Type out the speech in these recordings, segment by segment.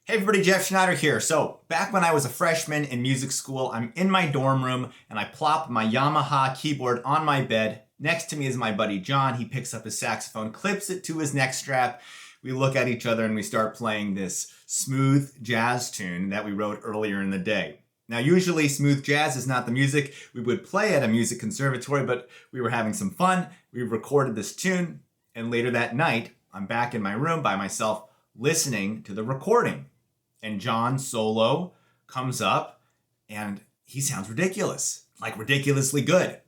Hey everybody, Jeff Schneider here. So, back when I was a freshman in music school, I'm in my dorm room and I plop my Yamaha keyboard on my bed. Next to me is my buddy John. He picks up his saxophone, clips it to his neck strap. We look at each other and we start playing this smooth jazz tune that we wrote earlier in the day. Now, usually smooth jazz is not the music we would play at a music conservatory, but we were having some fun. We recorded this tune, and later that night, I'm back in my room by myself listening to the recording. And John's solo comes up and he sounds ridiculous, like ridiculously good.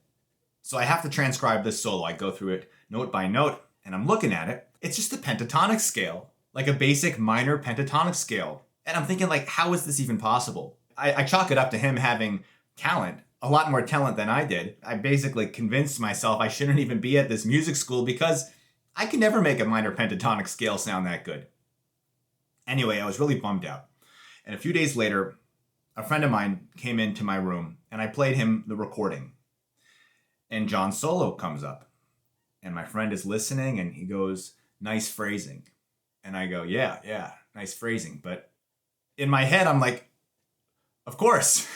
So I have to transcribe this solo. I go through it note by note and I'm looking at it. It's just a pentatonic scale, like a basic minor pentatonic scale. And I'm thinking, like, how is this even possible? I chalk it up to him having talent, a lot more talent than I did. I basically convinced myself I shouldn't even be at this music school because I could never make a minor pentatonic scale sound that good. Anyway, I was really bummed out. And a few days later, a friend of mine came into my room and I played him the recording. And John's solo comes up. And my friend is listening and he goes, "Nice phrasing." And I go, yeah, nice phrasing. But in my head, I'm like, of course,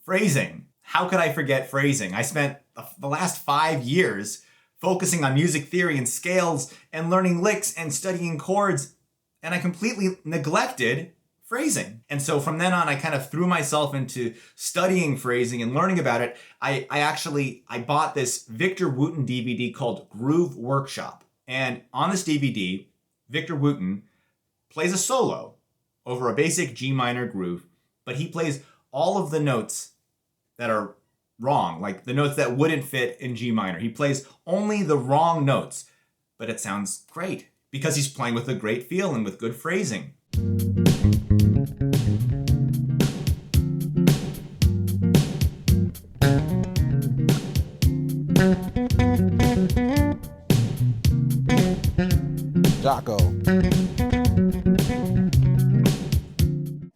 phrasing. How could I forget phrasing? I spent the last 5 years focusing on music theory and scales and learning licks and studying chords. And I completely neglected phrasing. And so from then on, I kind of threw myself into studying phrasing and learning about it. I bought this Victor Wooten DVD called Groove Workshop. And on this DVD, Victor Wooten plays a solo over a basic G minor groove, but he plays all of the notes that are wrong, like the notes that wouldn't fit in G minor. He plays only the wrong notes, but it sounds great because he's playing with a great feel and with good phrasing. Jocko.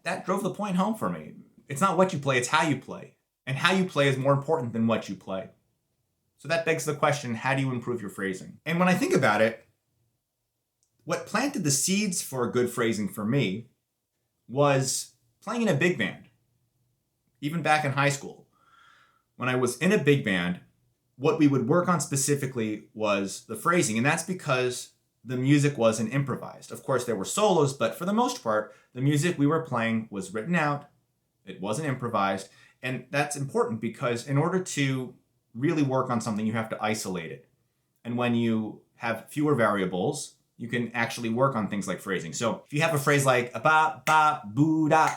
That drove the point home for me. It's not what you play, it's how you play. And how you play is more important than what you play. So that begs the question, how do you improve your phrasing? And when I think about it, what planted the seeds for good phrasing for me was playing in a big band. Even back in high school. When I was in a big band, what we would work on specifically was the phrasing. And that's because the music wasn't improvised. Of course, there were solos, but for the most part, the music we were playing was written out. It wasn't improvised. And that's important because in order to really work on something, you have to isolate it. And when you have fewer variables, you can actually work on things like phrasing. So if you have a phrase like a ba, ba, boo, da,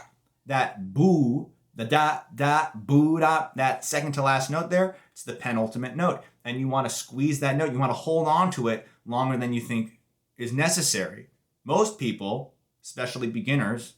that boo, the da, da, boo, da, that second to last note there, it's the penultimate note. And you want to squeeze that note. You want to hold on to it longer than you think is necessary. Most people, especially beginners,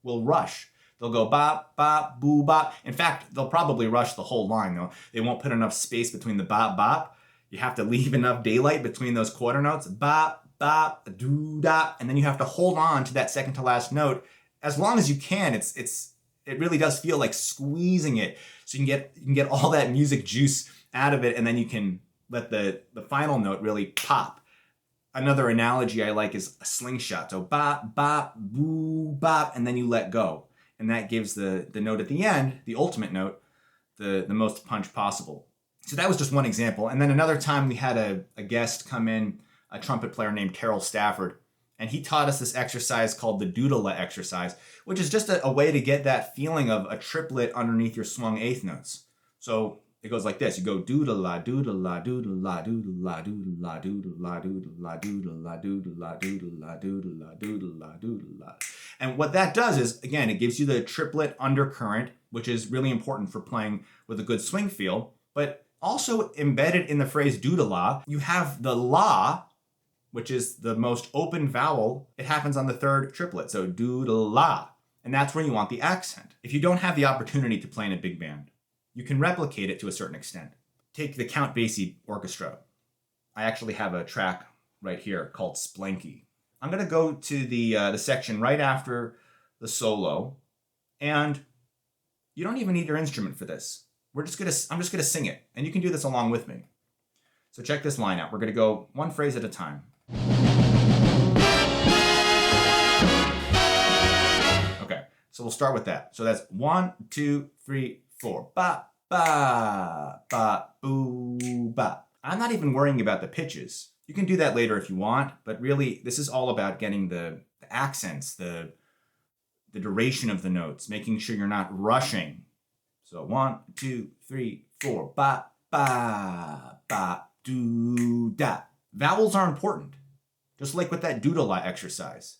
will rush. They'll go bop, bop, boo, bop. In fact, they'll probably rush the whole line, though. They won't put enough space between the bop, bop. You have to leave enough daylight between those quarter notes. Bop, bop, doo, da. And then you have to hold on to that second to last note as long as you can. It really does feel like squeezing it. So you can get all that music juice out of it, and then you can let the final note really pop. Another analogy I like is a slingshot. So bop, bop, boo, bop, and then you let go. And that gives the note at the end, the ultimate note, the most punch possible. So that was just one example. And then another time we had a guest come in, a trumpet player named Terrell Stafford, and he taught us this exercise called the doodle exercise, which is just a way to get that feeling of a triplet underneath your swung eighth notes. So it goes like this. You go doodle-la, doodle-la, doodle-la, doodle-la, doodle-la, doodle-la, doodle-la, doodle-la, doodle-la, doodle-la, doodle-la, doodle-la, doodle-la. And what that does is, again, it gives you the triplet undercurrent, which is really important for playing with a good swing feel. But also embedded in the phrase doodle-la, you have the la, which is the most open vowel. It happens on the third triplet, so doodle-la. And that's where you want the accent. If you don't have the opportunity to play in a big band, you can replicate it to a certain extent. Take the Count Basie Orchestra. I actually have a track right here called Splanky. I'm going to go to the section right after the solo, and you don't even need your instrument for this. I'm just gonna sing it, and you can do this along with me. So check this line out. We're going to go one phrase at a time. So we'll start with that. So that's 1, 2, 3, 4. Ba, ba, ba, boo, ba. I'm not even worrying about the pitches. You can do that later if you want, but really this is all about getting the accents, the duration of the notes, making sure you're not rushing. So 1, 2, 3, 4. Ba, ba, ba, doo, da. Vowels are important, just like with that doodle exercise.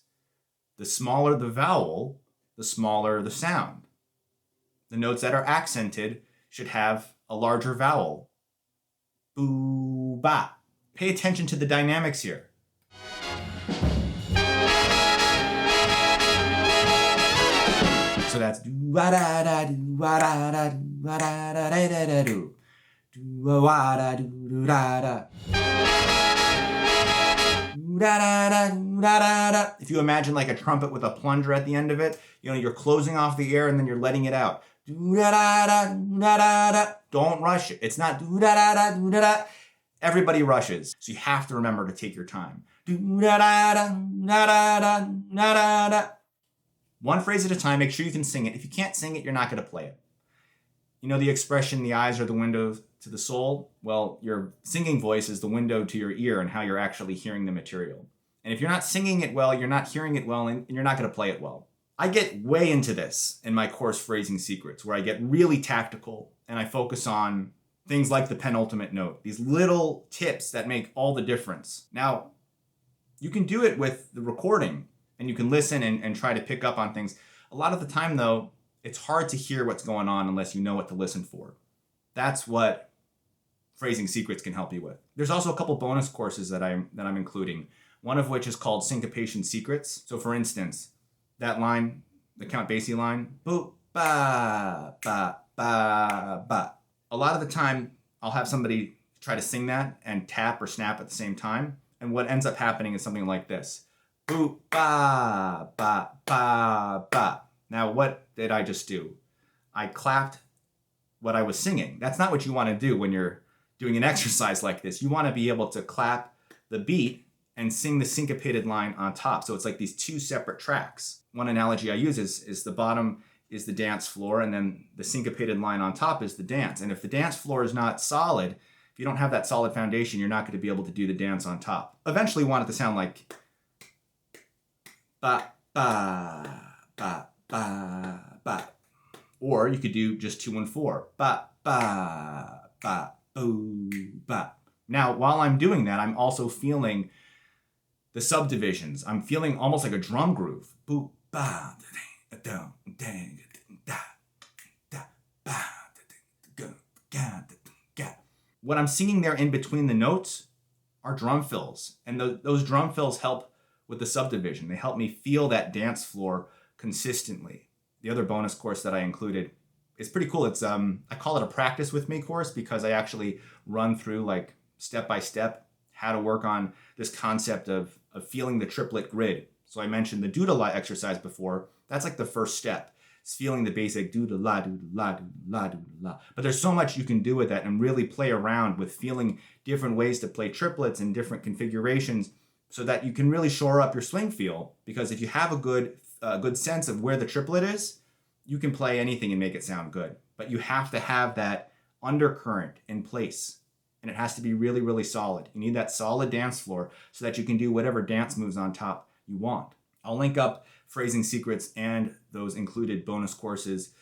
The smaller the vowel, the smaller the sound. The notes that are accented should have a larger vowel. Boo, ba. Pay attention to the dynamics here. So that's do wa da da do wa da da do wa da da da da da do wa da do da da. If you imagine like a trumpet with a plunger at the end of it, you're closing off the air and then you're letting it out. Don't rush it. It's not everybody rushes. So you have to remember to take your time. One phrase at a time, make sure you can sing it. If you can't sing it, you're not going to play it. You know the expression, the eyes are the window to the soul? Well, your singing voice is the window to your ear and how you're actually hearing the material. And if you're not singing it well, you're not hearing it well, and you're not going to play it well. I get way into this in my course Phrasing Secrets, where I get really tactical and I focus on things like the penultimate note, these little tips that make all the difference. Now, you can do it with the recording and you can listen and try to pick up on things. A lot of the time, though, it's hard to hear what's going on unless you know what to listen for. That's what Phrasing Secrets can help you with. There's also a couple bonus courses that I'm including, one of which is called Syncopation Secrets. So for instance, that line, the Count Basie line, boo, ba, ba, ba, ba. A lot of the time, I'll have somebody try to sing that and tap or snap at the same time. And what ends up happening is something like this. Boo, ba, ba, ba, ba. Now, what did I just do? I clapped what I was singing. That's not what you want to do when you're doing an exercise like this. You want to be able to clap the beat and sing the syncopated line on top. So it's like these two separate tracks. One analogy I use is the bottom is the dance floor, and then the syncopated line on top is the dance. And if the dance floor is not solid, if you don't have that solid foundation, you're not going to be able to do the dance on top. Eventually you want it to sound like ba, ba, ba, ba, ba. Or you could do just 2 and 4. Ba, ba, ba, boo, ba. Now, while I'm doing that, I'm also feeling the subdivisions. I'm feeling almost like a drum groove. Boo, ba, da, da, da, da, da, ba, da, da, da. What I'm singing there in between the notes are drum fills. And those drum fills help with the subdivision. They help me feel that dance floor consistently. The other bonus course that I included is pretty cool. It's I call it a practice with me course because I actually run through like step by step how to work on this concept of feeling the triplet grid. So I mentioned the doodle-la exercise before. That's like the first step. It's feeling the basic doodle-la, doodle-la, doodle-la, doodle-la. But there's so much you can do with that and really play around with feeling different ways to play triplets in different configurations so that you can really shore up your swing feel. Because if you have a good sense of where the triplet is, you can play anything and make it sound good. But you have to have that undercurrent in place. And it has to be really, really solid. You need that solid dance floor so that you can do whatever dance moves on top you want. I'll link up Phrasing Secrets and those included bonus courses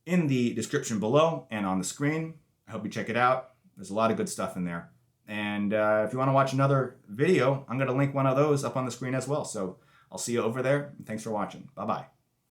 in the description below and on the screen. I hope you check it out. There's a lot of good stuff in there. And if you want to watch another video, I'm going to link one of those up on the screen as well. So I'll see you over there. Thanks for watching. Bye-bye.